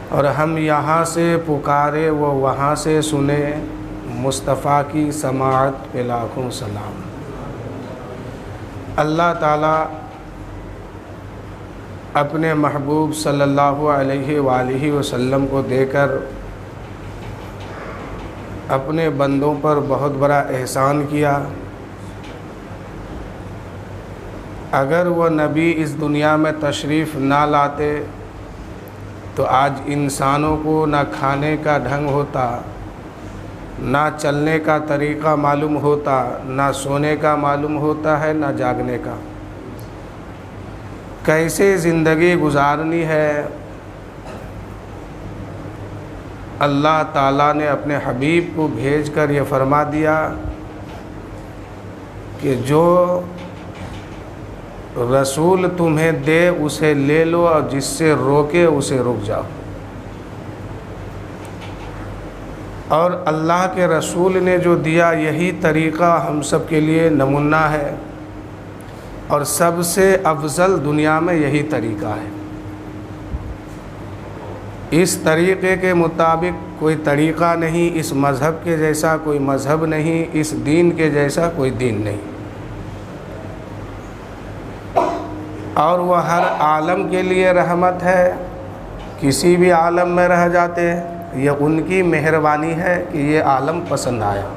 اور ہم یہاں سے پکارے وہ وہاں سے سنے، مصطفیٰ کی سماعت پہ لاکھوں سلام۔ اللہ تعالیٰ اپنے محبوب صلی اللہ علیہ وآلہ وسلم کو دے کر اپنے بندوں پر بہت بڑا احسان کیا۔ اگر وہ نبی اس دنیا میں تشریف نہ لاتے تو آج انسانوں کو نہ کھانے کا ڈھنگ ہوتا، نہ چلنے کا طریقہ معلوم ہوتا، نہ سونے کا معلوم ہوتا ہے، نہ جاگنے کا، کیسے زندگی گزارنی ہے۔ اللہ تعالیٰ نے اپنے حبیب کو بھیج کر یہ فرما دیا کہ جو رسول تمہیں دے اسے لے لو، اور جس سے روکے اسے رک جاؤ۔ اور اللہ کے رسول نے جو دیا یہی طریقہ ہم سب کے لیے نمونہ ہے، اور سب سے افضل دنیا میں یہی طریقہ ہے۔ اس طریقے کے مطابق کوئی طریقہ نہیں، اس مذہب کے جیسا کوئی مذہب نہیں، اس دین کے جیسا کوئی دین نہیں، اور وہ ہر عالم کے لیے رحمت ہے۔ کسی بھی عالم میں رہ جاتے یہ ان کی مہربانی ہے کہ یہ عالم پسند آیا۔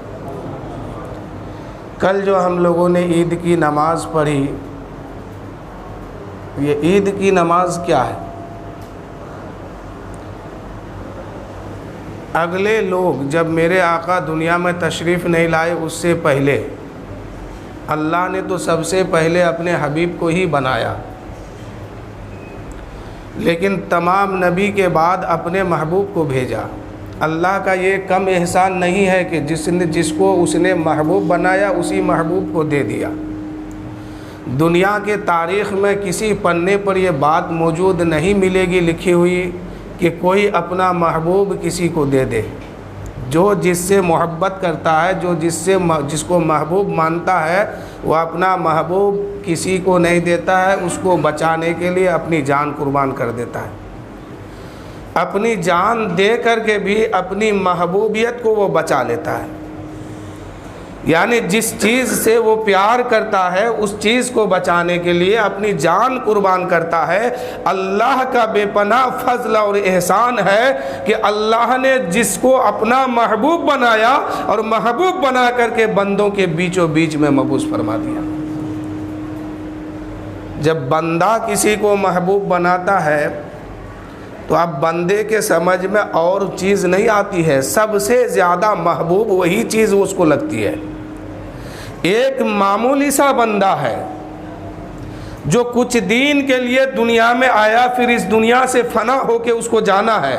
کل جو ہم لوگوں نے عید کی نماز پڑھی، یہ عید کی نماز کیا ہے؟ اگلے لوگ جب میرے آقا دنیا میں تشریف نہیں لائے اس سے پہلے اللہ نے تو سب سے پہلے اپنے حبیب کو ہی بنایا، لیکن تمام نبی کے بعد اپنے محبوب کو بھیجا۔ اللہ کا یہ کم احسان نہیں ہے کہ جس کو اس نے محبوب بنایا اسی محبوب کو دے دیا۔ دنیا کے تاریخ میں کسی پنے پر یہ بات موجود نہیں ملے گی لکھی ہوئی کہ کوئی اپنا محبوب کسی کو دے دے۔ جو جس سے محبت کرتا ہے، جو جس کو محبوب مانتا ہے، وہ اپنا محبوب کسی کو نہیں دیتا ہے، اس کو بچانے کے لیے اپنی جان قربان کر دیتا ہے۔ اپنی جان دے کر کے بھی اپنی محبوبیت کو وہ بچا لیتا ہے۔ یعنی جس چیز سے وہ پیار کرتا ہے اس چیز کو بچانے کے لیے اپنی جان قربان کرتا ہے۔ اللہ کا بے پناہ فضل اور احسان ہے کہ اللہ نے جس کو اپنا محبوب بنایا اور محبوب بنا کر کے بندوں کے بیچوں بیچ میں مبعوث فرما دیا۔ جب بندہ کسی کو محبوب بناتا ہے تو اب بندے کے سمجھ میں اور چیز نہیں آتی ہے، سب سے زیادہ محبوب وہی چیز اس کو لگتی ہے۔ ایک معمولی سا بندہ ہے جو کچھ دین کے لیے دنیا میں آیا، پھر اس دنیا سے فنا ہو کے اس کو جانا ہے،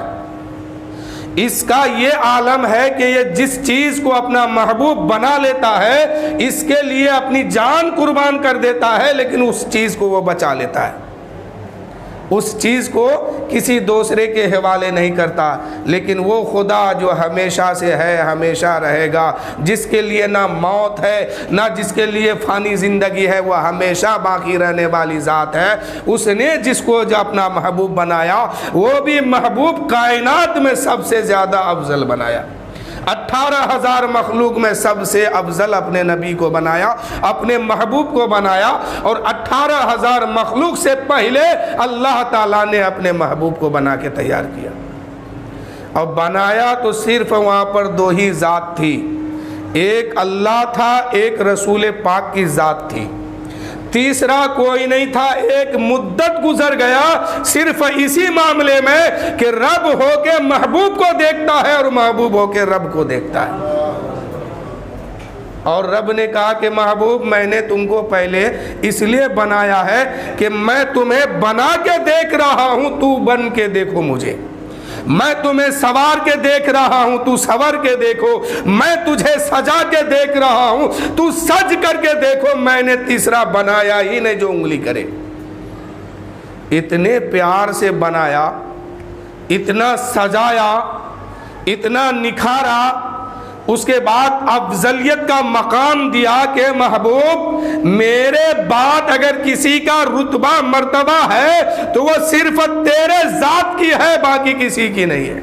اس کا یہ عالم ہے کہ یہ جس چیز کو اپنا محبوب بنا لیتا ہے اس کے لیے اپنی جان قربان کر دیتا ہے، لیکن اس چیز کو وہ بچا لیتا ہے، اس چیز کو کسی دوسرے کے حوالے نہیں کرتا۔ لیکن وہ خدا جو ہمیشہ سے ہے، ہمیشہ رہے گا، جس کے لیے نہ موت ہے نہ جس کے لیے فانی زندگی ہے، وہ ہمیشہ باقی رہنے والی ذات ہے، اس نے جس کو جو اپنا محبوب بنایا وہ بھی محبوب کائنات میں سب سے زیادہ افضل بنایا۔ 18,000 مخلوق میں سب سے افضل اپنے نبی کو بنایا، اپنے محبوب کو بنایا، اور 18,000 مخلوق سے پہلے اللہ تعالیٰ نے اپنے محبوب کو بنا کے تیار کیا۔ اور بنایا تو صرف وہاں پر دو ہی ذات تھی، ایک اللہ تھا، ایک رسول پاک کی ذات تھی، تیسرا کوئی نہیں تھا۔ ایک مدت گزر گیا صرف اسی معاملے میں کہ رب ہو کے محبوب کو دیکھتا ہے اور محبوب ہو کے رب کو دیکھتا ہے، اور رب نے کہا کہ محبوب میں نے تم کو پہلے اس لیے بنایا ہے کہ میں تمہیں بنا کے دیکھ رہا ہوں، تو بن کے دیکھو مجھے، میں تمہیں سوار کے دیکھ رہا ہوں، تو سور کے دیکھو، میں تجھے سجا کے دیکھ رہا ہوں، تو سج کر کے دیکھو، میں نے تیسرا بنایا ہی نہیں جو انگلی کرے۔ اتنے پیار سے بنایا، اتنا سجایا، اتنا نکھارا اس کے بعد افضلیت کا مقام دیا کہ محبوب میرے بعد اگر کسی کا رتبہ مرتبہ ہے تو وہ صرف تیرے ذات کی ہے، باقی کسی کی نہیں ہے۔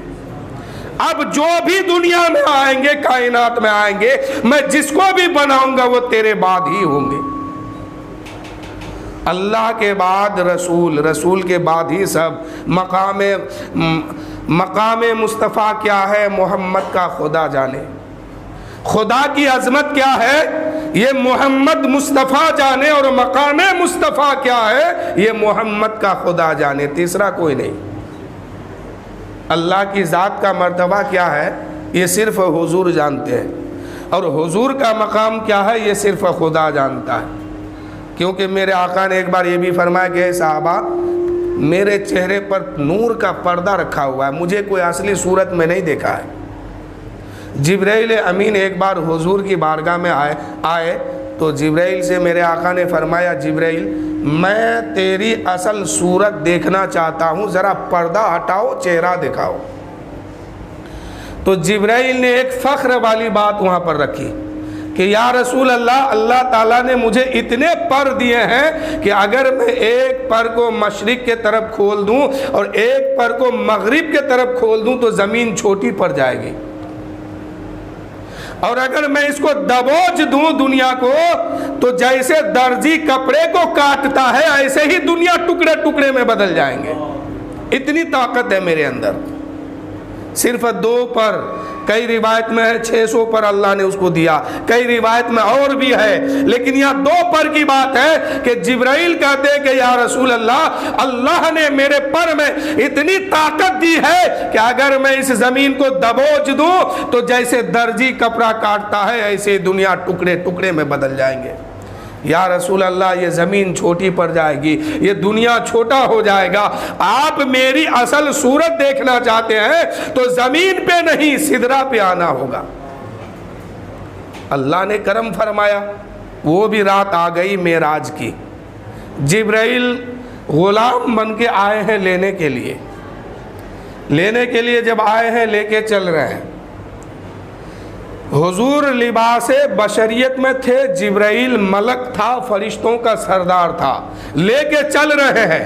اب جو بھی دنیا میں آئیں گے، کائنات میں آئیں گے، میں جس کو بھی بناؤں گا وہ تیرے بعد ہی ہوں گے۔ اللہ کے بعد رسول، رسول کے بعد ہی سب۔ مقام مصطفیٰ کیا ہے؟ محمد کا خدا جانے۔ خدا کی عظمت کیا ہے؟ یہ محمد مصطفیٰ جانے، اور مقام مصطفیٰ کیا ہے؟ یہ محمد کا خدا جانے، تیسرا کوئی نہیں۔ اللہ کی ذات کا مرتبہ کیا ہے؟ یہ صرف حضور جانتے ہیں، اور حضور کا مقام کیا ہے؟ یہ صرف خدا جانتا ہے۔ کیونکہ میرے آقا نے ایک بار یہ بھی فرمایا کہ اے صحابہ، میرے چہرے پر نور کا پردہ رکھا ہوا ہے، مجھے کوئی اصلی صورت میں نہیں دیکھا ہے۔ جبرائیل امین ایک بار حضور کی بارگاہ میں آئے تو جبرائیل سے میرے آقا نے فرمایا، جبرائیل میں تیری اصل صورت دیکھنا چاہتا ہوں، ذرا پردہ ہٹاؤ، چہرہ دکھاؤ۔ تو جبرائیل نے ایک فخر والی بات وہاں پر رکھی کہ یا رسول اللہ، اللہ تعالیٰ نے مجھے اتنے پر دیے ہیں کہ اگر میں ایک پر کو مشرق کے طرف کھول دوں اور ایک پر کو مغرب کے طرف کھول دوں تو زمین چھوٹی پڑ جائے گی، اور اگر میں اس کو دبوچ دوں دنیا کو تو جیسے درزی کپڑے کو کاٹتا ہے ایسے ہی دنیا ٹکڑے ٹکڑے میں بدل جائیں گے۔ اتنی طاقت ہے میرے اندر۔ صرف 2 پر، کئی روایت میں ہے 600 پر اللہ نے اس کو دیا، کئی روایت میں اور بھی ہے، لیکن یہاں 2 پر کی بات ہے کہ جبرائیل کہتے ہیں کہ یا رسول اللہ، اللہ نے میرے پر میں اتنی طاقت دی ہے کہ اگر میں اس زمین کو دبوچ دوں تو جیسے درزی کپڑا کاٹتا ہے ایسے دنیا ٹکڑے ٹکڑے میں بدل جائیں گے۔ یا رسول اللہ، یہ زمین چھوٹی پڑ جائے گی، یہ دنیا چھوٹا ہو جائے گا۔ آپ میری اصل صورت دیکھنا چاہتے ہیں تو زمین پہ نہیں، سدرہ پہ آنا ہوگا۔ اللہ نے کرم فرمایا، وہ بھی رات آ گئی معراج کی۔ جبرائیل غلام بن کے آئے ہیں لینے کے لیے جب آئے ہیں لے کے چل رہے ہیں۔ حضور لباس بشریت میں تھے، جبرائیل ملک تھا، فرشتوں کا سردار تھا، لے کے چل رہے ہیں۔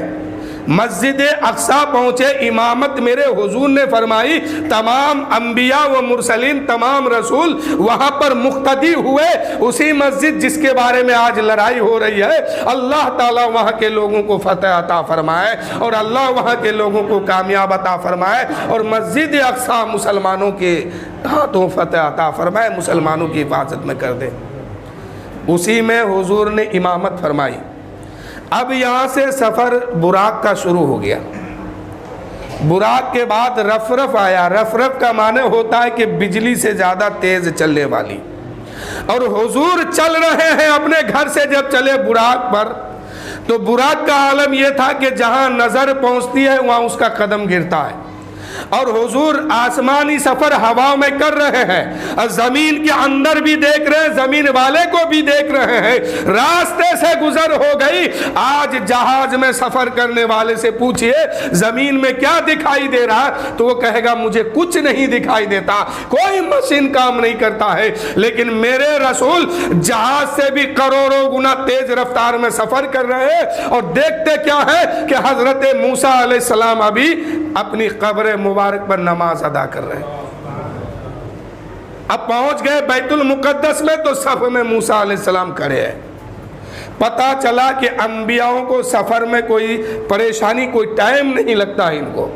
مسجد اقصی پہنچے، امامت میرے حضور نے فرمائی، تمام انبیاء و مرسلین، تمام رسول وہاں پر مقتدی ہوئے، اسی مسجد جس کے بارے میں آج لڑائی ہو رہی ہے۔ اللہ تعالیٰ وہاں کے لوگوں کو فتح عطا فرمائے، اور اللہ وہاں کے لوگوں کو کامیاب عطا فرمائے، اور مسجد اقصی مسلمانوں کے ہاتھوں فتح عطا فرمائے، مسلمانوں کی حفاظت میں کر دے۔ اسی میں حضور نے امامت فرمائی۔ اب یہاں سے سفر براق کا شروع ہو گیا۔ براق کے بعد رفرف آیا۔ رفرف کا معنی ہوتا ہے کہ بجلی سے زیادہ تیز چلنے والی، اور حضور چل رہے ہیں اپنے گھر سے جب چلے براق پر، تو براق کا عالم یہ تھا کہ جہاں نظر پہنچتی ہے وہاں اس کا قدم گرتا ہے، اور حضور آسمانی سفر ہوا میں کر رہے ہیں، اور زمین کے اندر بھی دیکھ رہے ہیں، زمین والے کو بھی دیکھ رہے ہیں۔ راستے سے گزر ہو گئی۔ آج جہاز میں سفر کرنے والے سے پوچھئے زمین میں کیا دکھائی دے رہا ہے تو وہ کہے گا مجھے کچھ نہیں دکھائی دیتا، کوئی مشین کام نہیں کرتا ہے، لیکن میرے رسول جہاز سے بھی کروڑوں گنا تیز رفتار میں سفر کر رہے ہیں، اور دیکھتے کیا ہے کہ حضرت موسیٰ علیہ السلام ابھی اپنی قبر مبارک پر نماز ادا کر رہے ہیں۔ اب پہنچ گئے بیت المقدس میں تو صف میں موسیٰ علیہ السلام کھڑے ہیں۔ پتہ چلا کہ انبیاءوں کو سفر میں کوئی پریشانی، کوئی ٹائم نہیں لگتا ہے ان کو،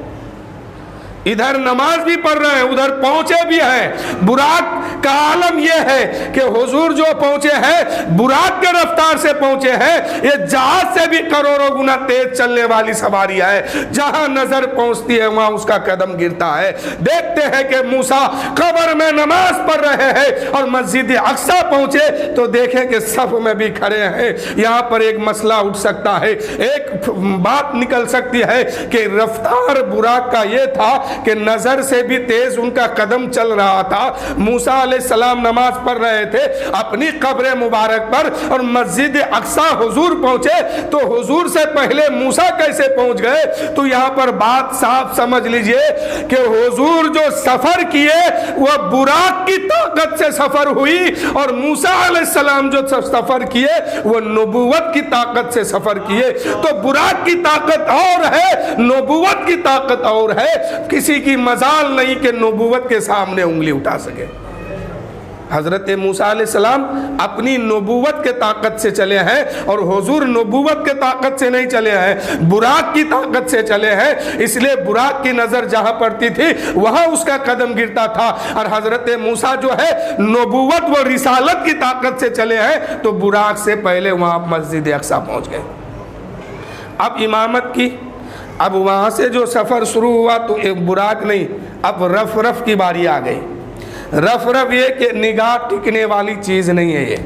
ادھر نماز بھی پڑھ رہے ہیں، ادھر پہنچے بھی ہیں۔ براق کا عالم یہ ہے کہ حضور جو پہنچے ہیں براق کے رفتار سے پہنچے ہیں، یہ جہاز سے بھی کروڑوں گنا تیز چلنے والی سواری ہے، جہاں نظر پہنچتی ہے وہاں اس کا قدم گرتا ہے۔ دیکھتے ہیں کہ موسیٰ قبر میں نماز پڑھ رہے ہیں، اور مسجد اقصی پہنچے تو دیکھیں کہ صف میں بھی کھڑے ہیں۔ یہاں پر ایک مسئلہ اٹھ سکتا ہے، ایک بات نکل سکتی ہے کہ رفتار براق کا یہ تھا کہ نظر سے بھی تیز ان کا قدم چل رہا تھا۔ موسیٰ علیہ السلام نماز پڑھ رہے تھے اپنی قبر مبارک پر، اور مسجد اقصیٰ حضور پہنچے تو حضور سے پہلے موسیٰ کیسے پہنچ گئے؟ تو یہاں پر بات صاف سمجھ لیجئے کہ حضور جو سفر کیے وہ براق کی طاقت سے سفر ہوئی، اور موسیٰ علیہ السلام جو سفر کیے وہ نبوت کی طاقت سے سفر کیے۔ تو براق کی طاقت اور ہے، نبوت کی طاقت اور ہے۔ کسی کی مجال نہیں کہ نبوت کے سامنے انگلی اٹھا سکے۔ حضرت موسیٰ علیہ السلام اپنی نبوت کے طاقت سے چلے ہیں، اور حضور نبوت کے طاقت سے نہیں چلے ہیں، براق کی طاقت سے چلے ہیں۔ اس لیے براق کی نظر جہاں پڑتی تھی وہاں اس کا قدم گرتا تھا، اور حضرت موسیٰ جو ہے نبوت و رسالت کی طاقت سے چلے ہیں تو براق سے پہلے وہاں مسجد اقصیٰ پہنچ گئے۔ اب امامت کی، اب وہاں سے جو سفر شروع ہوا تو ایک براق نہیں، اب رف رف کی باری آ گئی۔ رف رف یہ کہ نگاہ ٹکنے والی چیز نہیں ہے، یہ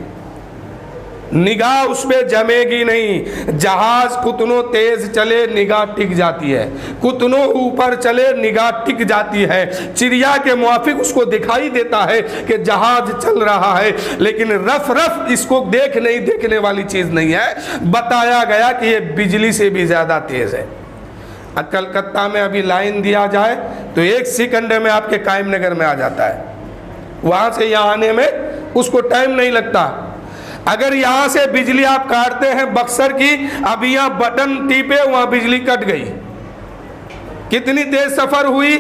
نگاہ اس پہ جمے گی نہیں۔ جہاز کتنوں تیز چلے نگاہ ٹک جاتی ہے، کتنوں اوپر چلے نگاہ ٹک جاتی ہے، چڑیا کے موافق اس کو دکھائی دیتا ہے کہ جہاز چل رہا ہے، لیکن رف رف اس کو دیکھنے والی چیز نہیں ہے۔ بتایا گیا کہ یہ بجلی سے بھی زیادہ تیز ہے۔ کلکتہ میں ابھی لائن دیا جائے تو 1 سیکنڈ میں آپ کے قائم نگر میں آ جاتا ہے، وہاں سے یہاں آنے میں اس کو ٹائم نہیں لگتا۔ اگر یہاں سے بجلی آپ کاٹتے ہیں بکسر کی، اب یہاں بٹن ٹیپے وہاں بجلی کٹ گئی، کتنی تیز سفر ہوئی؟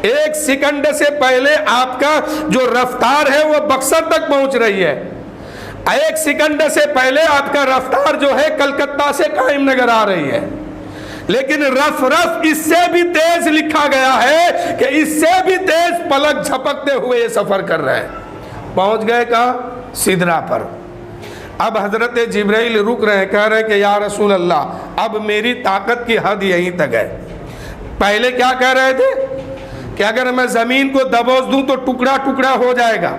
1 سیکنڈ سے پہلے آپ کا جو رفتار ہے وہ بکسر تک پہنچ رہی ہے، 1 سیکنڈ سے پہلے آپ کا رفتار جو ہے کلکتہ سے قائم نگر آ رہی ہے۔ لیکن رف رف اس سے بھی تیز لکھا گیا ہے کہ اس سے بھی تیز پلک جھپکتے ہوئے یہ سفر کر رہے ہیں۔ پہنچ گئے کہاں؟ سدرا پر۔ اب حضرت جبرائیل رک رہے ہیں، کہہ رہے ہیں کہ یا رسول اللہ اب میری طاقت کی حد یہیں تک ہے۔ پہلے کیا کہہ رہے تھے کہ اگر میں زمین کو دبوچ دوں تو ٹکڑا ٹکڑا ہو جائے گا،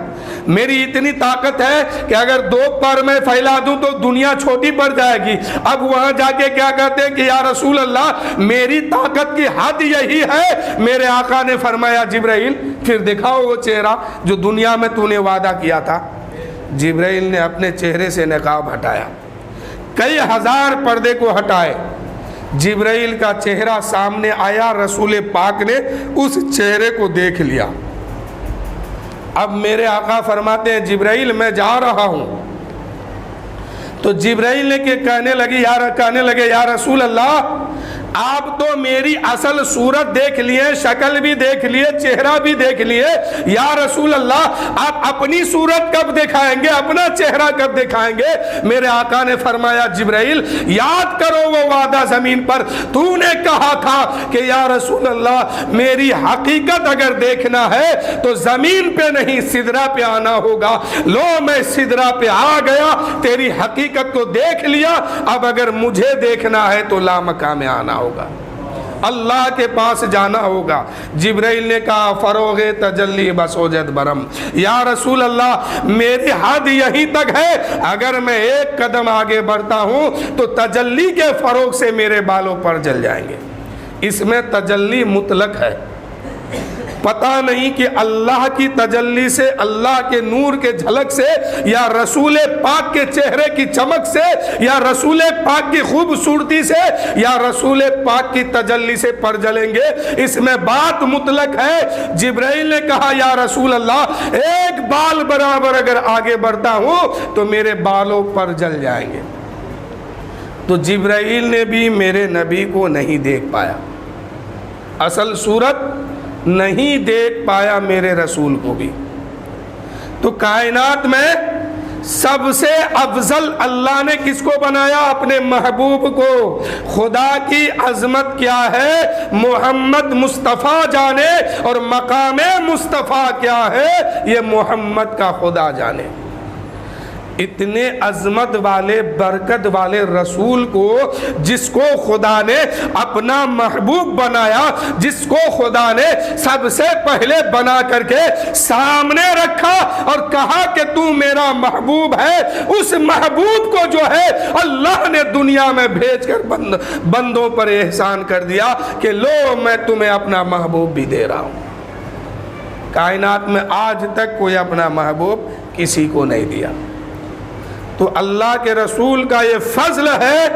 میری اتنی طاقت ہے کہ اگر 2 پر میں پھیلا دوں تو دنیا چھوٹی پڑ جائے گی۔ اب وہاں جا کے کیا کہتے ہیں کہ یا رسول اللہ میری طاقت کی حد یہی ہے۔ میرے آقا نے فرمایا جبرائیل پھر دکھاؤ وہ چہرہ جو دنیا میں تو نے وعدہ کیا تھا۔ جبرائیل نے اپنے چہرے سے نقاب ہٹایا، کئی ہزار پردے کو ہٹائے، جبرائیل کا چہرہ سامنے آیا، رسول پاک نے اس چہرے کو دیکھ لیا۔ اب میرے آقا فرماتے ہیں جبرائیل میں جا رہا ہوں، تو جبرائیل نے کہنے لگے یا رسول اللہ آپ تو میری اصل صورت دیکھ لیے، شکل بھی دیکھ لیے، چہرہ بھی دیکھ لیے، یا رسول اللہ آپ اپنی صورت کب دکھائیں گے، اپنا چہرہ کب دکھائیں گے؟ میرے آقا نے فرمایا جبرائیل یاد کرو وہ وعدہ زمین پر تو نے کہا تھا کہ یا رسول اللہ میری حقیقت اگر دیکھنا ہے تو زمین پہ نہیں سدرا پہ آنا ہوگا۔ لو میں سدرا پہ آ گیا، تیری حقیقت کو دیکھ لیا، اب اگر مجھے دیکھنا ہے تو لامکان میں آنا ہوگا، اللہ کے پاس جانا ہوگا۔ جبرائیل نے کہا فروغ تجلی بس اوجد برم، یا رسول اللہ میری حد یہیں تک ہے، اگر میں 1 قدم آگے بڑھتا ہوں تو تجلی کے فروغ سے میرے بالوں پر جل جائیں گے۔ اس میں تجلی مطلق ہے، پتہ نہیں کہ اللہ کی تجلی سے، اللہ کے نور کے جھلک سے، یا رسول پاک کے چہرے کی چمک سے، یا رسول پاک کی خوبصورتی سے، یا رسول پاک کی تجلی سے پر جلیں گے، اس میں بات مطلق ہے۔ جبرائیل نے کہا یا رسول اللہ 1 بال برابر اگر آگے بڑھتا ہوں تو میرے بالوں پر جل جائیں گے۔ تو جبرائیل نے بھی میرے نبی کو نہیں دیکھ پایا، اصل صورت نہیں دیکھ پایا میرے رسول کو بھی۔ تو کائنات میں سب سے افضل اللہ نے کس کو بنایا؟ اپنے محبوب کو۔ خدا کی عظمت کیا ہے محمد مصطفیٰ جانے، اور مقام مصطفیٰ کیا ہے یہ محمد کا خدا جانے۔ اتنے عظمت والے برکت والے رسول کو جس کو خدا نے اپنا محبوب بنایا، جس کو خدا نے سب سے پہلے بنا کر کے سامنے رکھا اور کہا کہ تو میرا محبوب ہے، اس محبوب کو جو ہے اللہ نے دنیا میں بھیج کر بندوں پر احسان کر دیا کہ لو میں تمہیں اپنا محبوب بھی دے رہا ہوں۔ کائنات میں آج تک کوئی اپنا محبوب کسی کو نہیں دیا۔ تو اللہ کے رسول کا یہ فضل ہے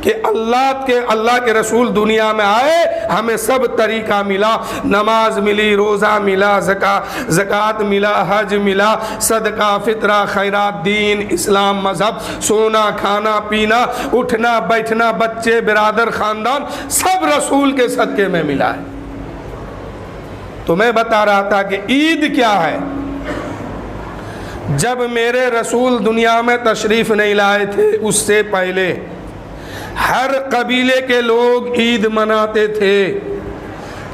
کہ اللہ کے رسول دنیا میں آئے، ہمیں سب طریقہ ملا، نماز ملی، روزہ ملا، زکوٰۃ ملا، حج ملا، صدقہ، فطرہ، خیرات، دین، اسلام، مذہب، سونا، کھانا، پینا، اٹھنا بیٹھنا، بچے، برادر، خاندان، سب رسول کے صدقے میں ملا ہے۔ تو میں بتا رہا تھا کہ عید کیا ہے۔ جب میرے رسول دنیا میں تشریف نہیں لائے تھے، اس سے پہلے ہر قبیلے کے لوگ عید مناتے تھے،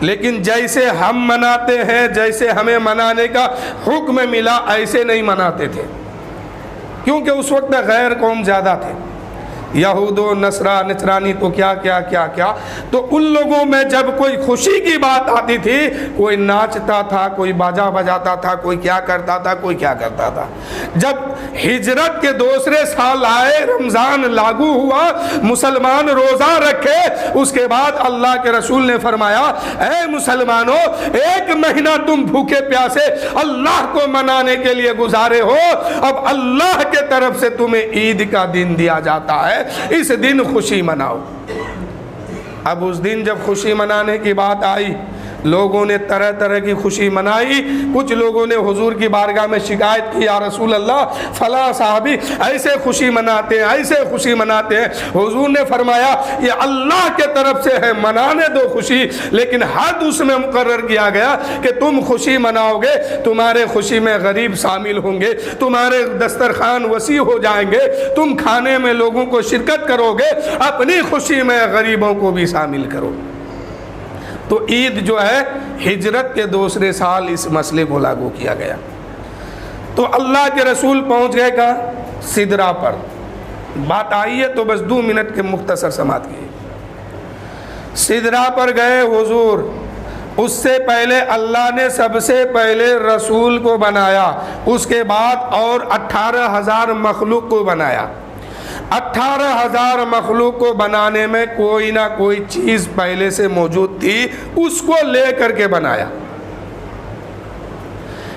لیکن جیسے ہم مناتے ہیں، جیسے ہمیں منانے کا حکم ملا، ایسے نہیں مناتے تھے، کیونکہ اس وقت غیر قوم زیادہ تھے، یہود و نصرانی تو کیا تو ان لوگوں میں جب کوئی خوشی کی بات آتی تھی، کوئی ناچتا تھا، کوئی باجا بجاتا تھا، کوئی کیا کرتا تھا۔ جب ہجرت کے دوسرے سال آئے، رمضان لاگو ہوا، مسلمان روزہ رکھے، اس کے بعد اللہ کے رسول نے فرمایا اے مسلمانوں، 1 مہینہ تم بھوکے پیاسے اللہ کو منانے کے لیے گزارے ہو، اب اللہ کے طرف سے تمہیں عید کا دن دیا جاتا ہے، اس دن خوشی مناؤ۔ اب اس دن جب خوشی منانے کی بات آئی، لوگوں نے طرح طرح کی خوشی منائی۔ کچھ لوگوں نے حضور کی بارگاہ میں شکایت کی، یا رسول اللہ فلاں صحابی ایسے خوشی مناتے ہیں۔ حضور نے فرمایا یہ اللہ کے طرف سے ہے، منانے دو خوشی، لیکن حد اس میں مقرر کیا گیا کہ تم خوشی مناؤ گے، تمہارے خوشی میں غریب شامل ہوں گے، تمہارے دسترخوان وسیع ہو جائیں گے، تم کھانے میں لوگوں کو شرکت کرو گے، اپنی خوشی میں غریبوں کو بھی شامل کرو۔ تو عید جو ہے ہجرت کے دوسرے سال اس مسئلے کو لاگو کیا گیا۔ تو اللہ کے رسول پہنچ گئے کہاں؟ سدرا پر۔ بات آئی ہے تو بس 2 منٹ کے مختصر سماعت کی۔ سدرا پر گئے حضور، اس سے پہلے اللہ نے سب سے پہلے رسول کو بنایا، اس کے بعد اور 18,000 مخلوق کو بنایا۔ 18,000 مخلوق کو بنانے میں کوئی نہ کوئی چیز پہلے سے موجود تھی، اس کو لے کر کے بنایا۔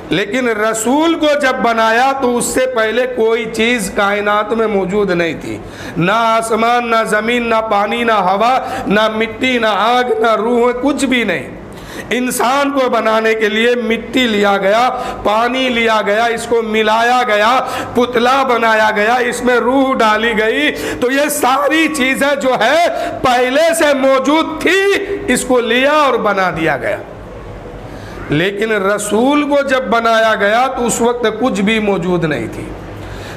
لیکن رسول کو جب بنایا تو اس سے پہلے کوئی چیز کائنات میں موجود نہیں تھی، نہ آسمان، نہ زمین، نہ پانی، نہ ہوا، نہ مٹی، نہ آگ، نہ روح، کچھ بھی نہیں۔ انسان کو بنانے کے لیے مٹی لیا گیا، پانی لیا گیا، اس کو ملایا گیا، پتلا بنایا گیا، اس میں روح ڈالی گئی۔ تو یہ ساری چیزیں جو ہے پہلے سے موجود تھی، اس کو لیا اور بنا دیا گیا۔ لیکن رسول کو جب بنایا گیا تو اس وقت کچھ بھی موجود نہیں تھی۔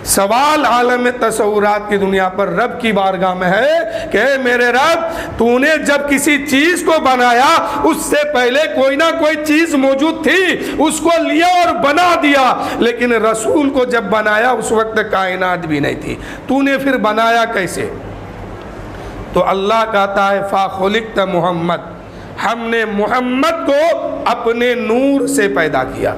سوال عالم تصورات کی دنیا پر رب کی بارگاہ میں ہے کہ میرے رب، تو نے جب کسی چیز کو بنایا اس سے پہلے کوئی نہ کوئی چیز موجود تھی، اس کو لیا اور بنا دیا، لیکن رسول کو جب بنایا اس وقت کائنات بھی نہیں تھی، تو نے پھر بنایا کیسے؟ تو اللہ کہتا ہے فَخُلِقْتَ محمد، ہم نے محمد کو اپنے نور سے پیدا کیا۔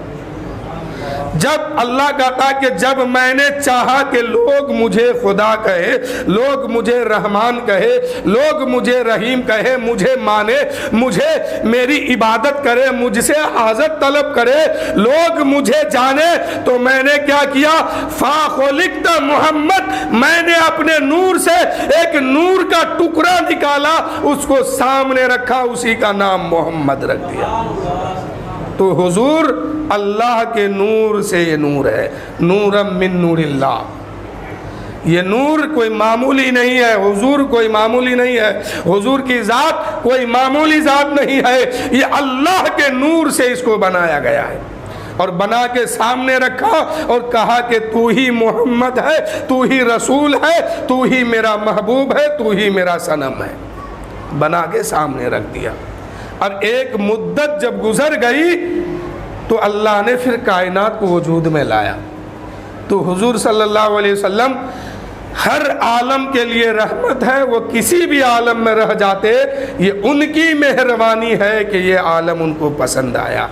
جب اللہ کہتا کہ جب میں نے چاہا کہ لوگ مجھے خدا کہے، لوگ مجھے رحمان کہے، لوگ مجھے رحیم کہے، مجھے مانے، مجھے میری عبادت کرے، مجھ سے حاجت طلب کرے، لوگ مجھے جانے، تو میں نے کیا کیا؟ فَخُلِقْتَ محمد، میں نے اپنے نور سے ایک نور کا ٹکڑا نکالا، اس کو سامنے رکھا، اسی کا نام محمد رکھ دیا۔ تو حضور اللہ کے نور سے یہ نور ہے، نورم من نور اللہ۔ یہ نور کوئی معمولی نہیں ہے، حضور کوئی معمولی نہیں ہے، حضور کی ذات کوئی معمولی ذات نہیں ہے، یہ اللہ کے نور سے اس کو بنایا گیا ہے، اور بنا کے سامنے رکھا اور کہا کہ تو ہی محمد ہے، تو ہی رسول ہے، تو ہی میرا محبوب ہے، تو ہی میرا صنم ہے، بنا کے سامنے رکھ دیا۔ اور ایک مدت جب گزر گئی تو اللہ نے پھر کائنات کو وجود میں لایا۔ تو حضور صلی اللہ علیہ وسلم ہر عالم کے لیے رحمت ہے، وہ کسی بھی عالم میں رہ جاتے، یہ ان کی مہربانی ہے کہ یہ عالم ان کو پسند آیا۔